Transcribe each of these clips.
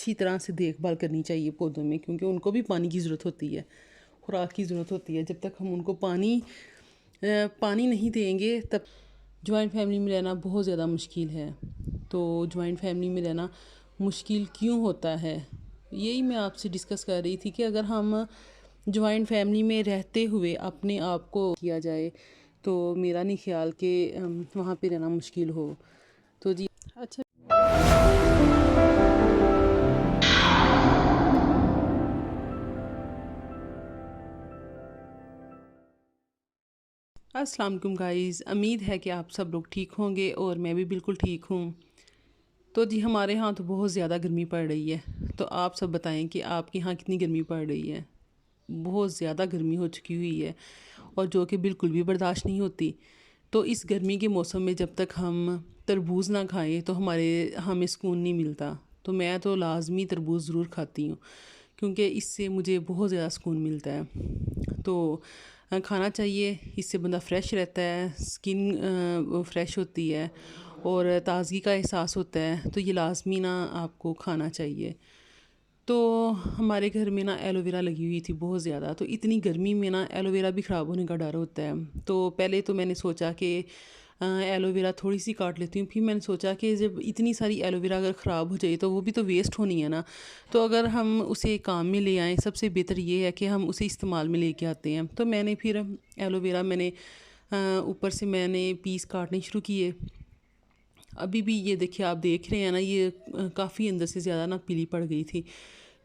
अच्छी तरह से देखभाल करनी चाहिए पौधों में, क्योंकि उनको भी पानी की ज़रूरत होती है, खुराक की ज़रूरत होती है। जब तक हम उनको पानी नहीं देंगे तब जॉइंट फैमिली में रहना बहुत ज़्यादा मुश्किल है। तो जॉइंट फैमिली में रहना मुश्किल क्यों होता है, यही मैं आपसे डिस्कस कर रही थी कि अगर हम जॉइंट फैमिली में रहते हुए अपने आप को किया जाए तो मेरा नहीं ख्याल कि वहाँ पे रहना मुश्किल हो। तो जी अच्छा, अस्सलाम वालेकुम गाइस, उम्मीद है कि आप सब लोग ठीक होंगे और मैं भी बिल्कुल ठीक हूँ। तो जी हमारे यहाँ तो बहुत ज़्यादा गर्मी पड़ रही है। तो आप सब बताएं कि आपके यहाँ कितनी गर्मी पड़ रही है। बहुत ज़्यादा गर्मी हो चुकी हुई है और जो कि बिल्कुल भी बर्दाश्त नहीं होती। तो इस गर्मी के मौसम में जब तक हम तरबूज़ ना खाएं तो हमें सुकून नहीं मिलता। तो मैं तो लाजमी तरबूज़ ज़रूर खाती हूँ, क्योंकि इससे मुझे बहुत ज़्यादा सुकून मिलता है। तो खाना चाहिए, इससे बंदा फ़्रेश रहता है, स्किन फ़्रेश होती है और ताज़गी का एहसास होता है। तो ये लाजमी ना आपको खाना चाहिए। तो हमारे घर में ना एलोवेरा लगी हुई थी बहुत ज़्यादा। तो इतनी गर्मी में ना एलोवेरा भी ख़राब होने का डर होता है। तो पहले तो मैंने सोचा कि एलोवेरा थोड़ी सी काट लेती हूँ। फिर मैंने सोचा कि जब इतनी सारी एलोवेरा अगर ख़राब हो जाए तो वो भी तो वेस्ट होनी है ना। तो अगर हम उसे काम में ले आएँ, सबसे बेहतर ये है कि हम उसे इस्तेमाल में लेके आते हैं। तो मैंने फिर एलोवेरा ऊपर से मैंने पीस काटने शुरू किए। अभी भी ये देखिए, आप देख रहे हैं ना, ये काफ़ी अंदर से ज़्यादा ना पीली पड़ गई थी।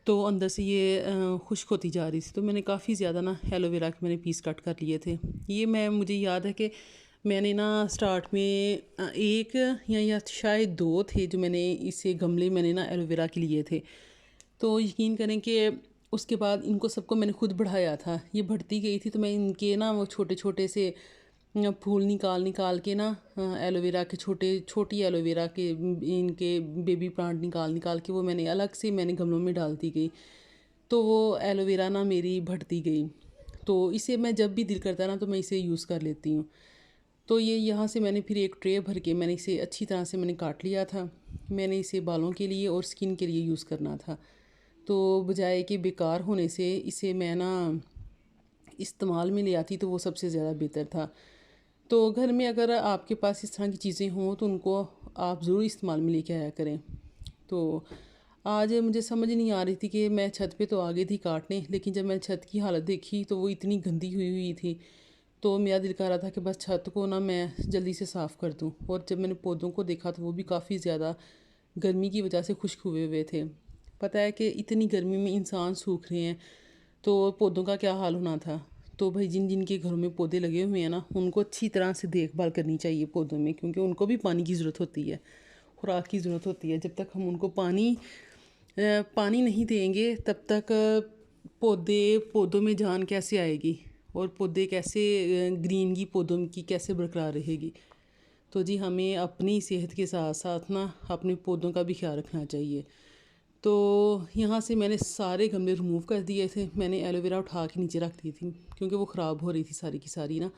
तो अंदर से ये खुश्क होती जा रही थी। तो मैंने काफ़ी ज़्यादा ना एलोवेरा के मैंने पीस कट कर लिए थे। मुझे याद है कि मैंने ना स्टार्ट में एक या शायद दो थे जो मैंने ना एलोवेरा के लिए थे। तो यकीन करें कि उसके बाद इनको सबको मैंने खुद बढ़ाया था। ये बढ़ती गई थी तो मैं इनके ना वो छोटे छोटे से फूल निकाल निकाल के ना एलोवेरा के छोटी एलोवेरा के इनके बेबी प्लांट निकाल निकाल के वो मैंने गमलों में डालती गई। तो वो एलोवेरा ना मेरी बढ़ती गई। तो इसे मैं जब भी दिल करता है ना तो मैं इसे यूज़ कर लेती हूँ। तो ये यहाँ से मैंने फिर एक ट्रे भर के मैंने इसे अच्छी तरह से मैंने काट लिया था। मैंने इसे बालों के लिए और स्किन के लिए यूज़ करना था। तो बजाय कि बेकार होने से इसे मैं ना इस्तेमाल में ले आती तो वो सबसे ज़्यादा बेहतर था। तो घर में अगर आपके पास इस तरह की चीज़ें हों तो उनको आप ज़रूर इस्तेमाल में लेके आया करें। तो आज मुझे समझ नहीं आ रही थी कि मैं छत पे तो आ गई थी काटने, लेकिन जब मैंने छत की हालत देखी तो वो इतनी गंदी हुई हुई थी। तो मेरा दिल कर रहा था कि बस छत को ना मैं जल्दी से साफ़ कर दूँ। और जब मैंने पौधों को देखा तो वो भी काफ़ी ज़्यादा गर्मी की वजह से खुश्क हुए हुए थे। पता है कि इतनी गर्मी में इंसान सूख रहे हैं तो पौधों का क्या हाल होना था। तो भाई जिन जिन के घरों में पौधे लगे हुए हैं ना, उनको अच्छी तरह से देखभाल करनी चाहिए पौधों में, क्योंकि उनको भी पानी की ज़रूरत होती है, खुराक की ज़रूरत होती है। जब तक हम उनको पानी नहीं देंगे तब तक पौधों में जान कैसे आएगी और पौधे कैसे ग्रीनगी पौधों की कैसे बरकरार रहेगी। तो जी हमें अपनी सेहत के साथ साथ ना अपने पौधों का भी ख्याल रखना चाहिए। तो यहाँ से मैंने सारे गमले रिमूव कर दिए थे। मैंने एलोवेरा उठा के नीचे रख दी थी क्योंकि वो ख़राब हो रही थी सारी की सारी ना।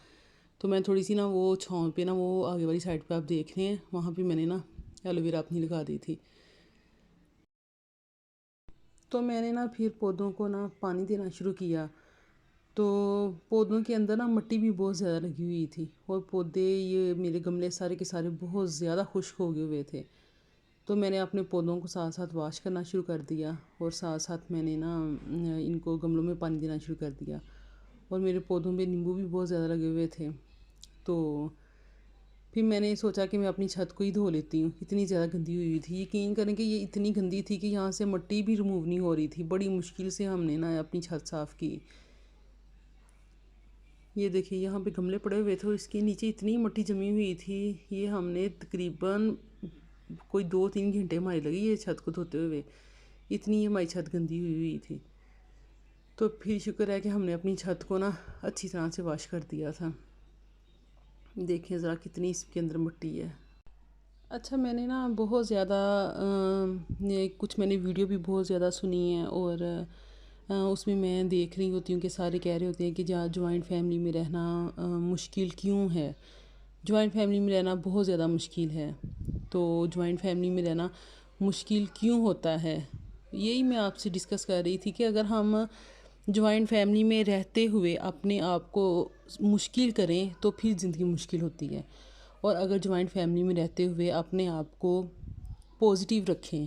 तो मैं थोड़ी सी ना वो छाँव पे ना, वो आगे वाली साइड पे आप देख रहे हैं, वहाँ पे मैंने ना एलोवेरा अपनी लगा दी थी। तो मैंने ना फिर पौधों को ना पानी देना शुरू किया। तो पौधों के अंदर ना मिट्टी भी बहुत ज़्यादा लगी हुई थी और ये मेरे गमले सारे के सारे बहुत ज़्यादा खुश्क हो गए हुए थे। तो मैंने अपने पौधों को साथ साथ वॉश करना शुरू कर दिया और साथ साथ मैंने ना इनको गमलों में पानी देना शुरू कर दिया। और मेरे पौधों में नींबू भी बहुत ज़्यादा लगे हुए थे। तो फिर मैंने सोचा कि मैं अपनी छत को ही धो लेती हूँ, इतनी ज़्यादा गंदी हुई हुई थी। यकीन करें कि ये इतनी गंदी थी कि यहाँ से मिट्टी भी रिमूव नहीं हो रही थी। बड़ी मुश्किल से हमने ना अपनी छत साफ़ की। ये देखिए यहाँ पे गमले पड़े हुए थे और इसके नीचे इतनी मिट्टी जमी हुई थी। ये हमने तकरीबन कोई 2-3 घंटे हमारे लगे ये छत को धोते हुए, इतनी हमारी छत गंदी हुई हुई थी। तो फिर शुक्र है कि हमने अपनी छत को ना अच्छी तरह से वॉश कर दिया था। देखिए ज़रा कितनी इसके अंदर मिट्टी है। अच्छा, मैंने ना बहुत ज़्यादा कुछ मैंने वीडियो भी बहुत ज़्यादा सुनी है और उसमें मैं देख रही होती हूँ कि सारे कह रहे होते हैं कि जहाँ जॉइंट फैमिली में रहना मुश्किल क्यों है। जॉइंट फैमिली में रहना बहुत ज़्यादा मुश्किल है। तो जॉइंट फैमिली में रहना मुश्किल क्यों होता है, یہی میں آپ سے ڈسکس کر رہی تھی کہ اگر ہم جوائنٹ فیملی میں رہتے ہوئے اپنے آپ کو مشکل کریں تو پھر زندگی مشکل ہوتی ہے، اور اگر جوائنٹ فیملی میں رہتے ہوئے اپنے آپ کو پازیٹیو رکھیں،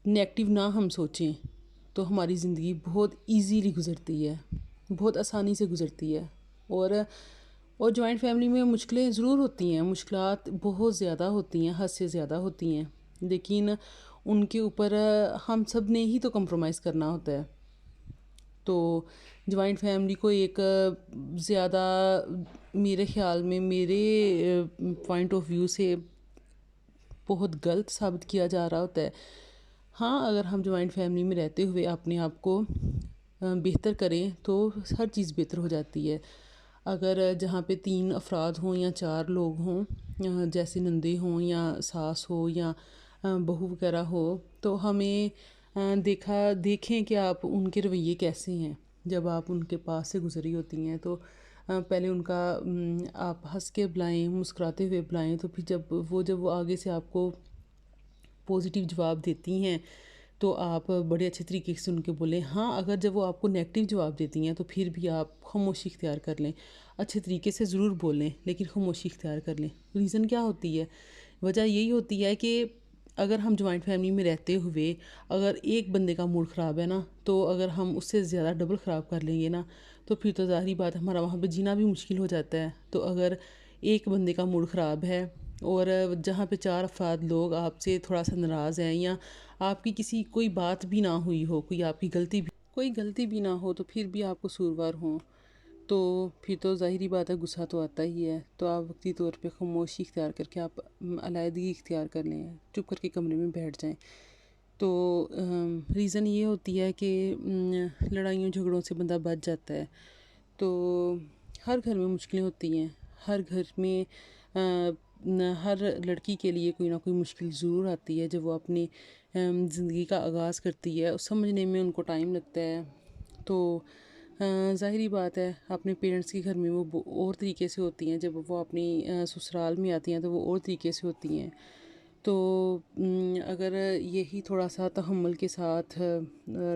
نیگیٹیو نہ ہم سوچیں، تو ہماری زندگی بہت ایزیلی گزرتی ہے، بہت آسانی سے گزرتی ہے۔ اور جوائنٹ فیملی میں مشکلیں ضرور ہوتی ہیں، مشکلات بہت زیادہ ہوتی ہیں، حد سے زیادہ ہوتی ہیں، لیکن ان کے اوپر ہم سب نے ہی تو کمپرومائز کرنا ہوتا ہے۔ تو جوائنٹ فیملی کو ایک زیادہ میرے خیال میں، میرے پوائنٹ آف ویو سے بہت غلط ثابت کیا جا رہا ہوتا ہے۔ ہاں، اگر ہم جوائنٹ فیملی میں رہتے ہوئے اپنے آپ کو بہتر کریں تو ہر چیز بہتر ہو جاتی ہے۔ اگر جہاں پہ 3 افراد ہوں یا 4 لوگ ہوں، جیسے نندے ہوں یا ساس ہو یا بہو وغیرہ ہو، تو ہمیں دیکھیں کہ آپ ان کے رویے کیسے ہیں۔ جب آپ ان کے پاس سے گزری ہوتی ہیں تو پہلے ان کا آپ ہنس کے بلائیں، مسکراتے ہوئے بلائیں، تو پھر جب وہ آگے سے آپ کو پازیٹیو جواب دیتی ہیں تو آپ بڑے اچھے طریقے سے ان کے بولیں۔ ہاں، اگر جب وہ آپ کو نیگیٹیو جواب دیتی ہیں تو پھر بھی آپ خاموشی اختیار کر لیں، اچھے طریقے سے ضرور بولیں لیکن خاموشی اختیار کر لیں۔ ریزن کیا ہوتی ہے؟ وجہ یہی ہوتی ہے کہ اگر ہم جوائنٹ فیملی میں رہتے ہوئے اگر ایک بندے کا موڈ خراب ہے نا، تو اگر ہم اس سے زیادہ ڈبل خراب کر لیں گے نا، تو پھر تو ظاہری بات ہمارا وہاں پہ جینا بھی مشکل ہو جاتا ہے۔ تو اگر ایک بندے کا موڈ خراب ہے اور جہاں پہ 4 افراد لوگ آپ سے تھوڑا سا ناراض ہیں، یا آپ کی کوئی بات بھی نہ ہوئی ہو، کوئی آپ کی غلطی بھی نہ ہو، تو پھر بھی آپ قصوروار ہوں، تو پھر تو ظاہری بات ہے غصہ تو آتا ہی ہے۔ تو آپ وقتی طور پہ خاموشی اختیار کر کے آپ علیحدگی اختیار کر لیں، چپ کر کے کمرے میں بیٹھ جائیں۔ تو ریزن یہ ہوتی ہے کہ لڑائیوں جھگڑوں سے بندہ بچ جاتا ہے۔ تو ہر گھر میں مشکلیں ہوتی ہیں، ہر گھر میں ہر لڑکی کے لیے کوئی نہ کوئی مشکل ضرور آتی ہے جب وہ اپنی زندگی کا آغاز کرتی ہے، اس سمجھنے میں ان کو ٹائم لگتا ہے۔ تو ظاہری بات ہے اپنے پیرنٹس کے گھر میں وہ اور طریقے سے ہوتی ہیں، جب وہ اپنی سسرال میں آتی ہیں تو وہ اور طریقے سے ہوتی ہیں۔ تو اگر یہی تھوڑا سا تحمل کے ساتھ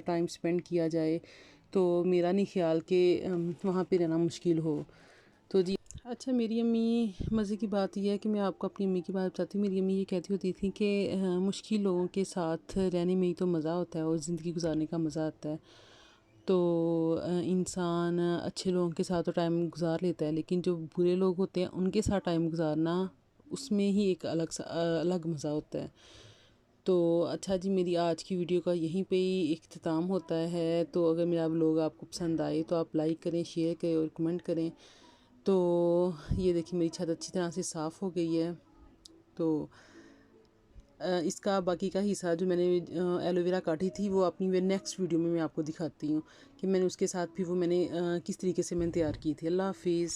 ٹائم سپینڈ کیا جائے تو میرا نہیں خیال کہ وہاں پہ رہنا مشکل ہو۔ تو جی اچھا، میری امی، مزے کی بات یہ ہے کہ میں آپ کو اپنی امی کی بات بتاتی ہوں۔ میری امی یہ کہتی ہوتی تھیں کہ مشکل لوگوں کے ساتھ رہنے میں ہی تو مزہ ہوتا ہے اور زندگی گزارنے کا مزہ آتا ہے۔ تو انسان اچھے لوگوں کے ساتھ تو ٹائم گزار لیتا ہے، لیکن جو برے لوگ ہوتے ہیں ان کے ساتھ ٹائم گزارنا، اس میں ہی ایک الگ مزہ ہوتا ہے۔ تو اچھا جی، میری آج کی ویڈیو کا یہیں پہ ہی اختتام ہوتا ہے۔ تو اگر میرا ولاگ آپ کو پسند آئے تو آپ لائک کریں، شیئر کریں اور کمنٹ کریں۔ تو یہ دیکھیں میری چھت اچھی طرح سے صاف ہو گئی ہے۔ تو اس کا باقی کا حصہ جو میں نے ایلو ویرا کاٹی تھی وہ اپنی نیکسٹ ویڈیو میں آپ کو دکھاتی ہوں کہ میں نے اس کے ساتھ بھی وہ میں نے کس طریقے سے میں نے تیار کی تھی۔ اللہ حافظ۔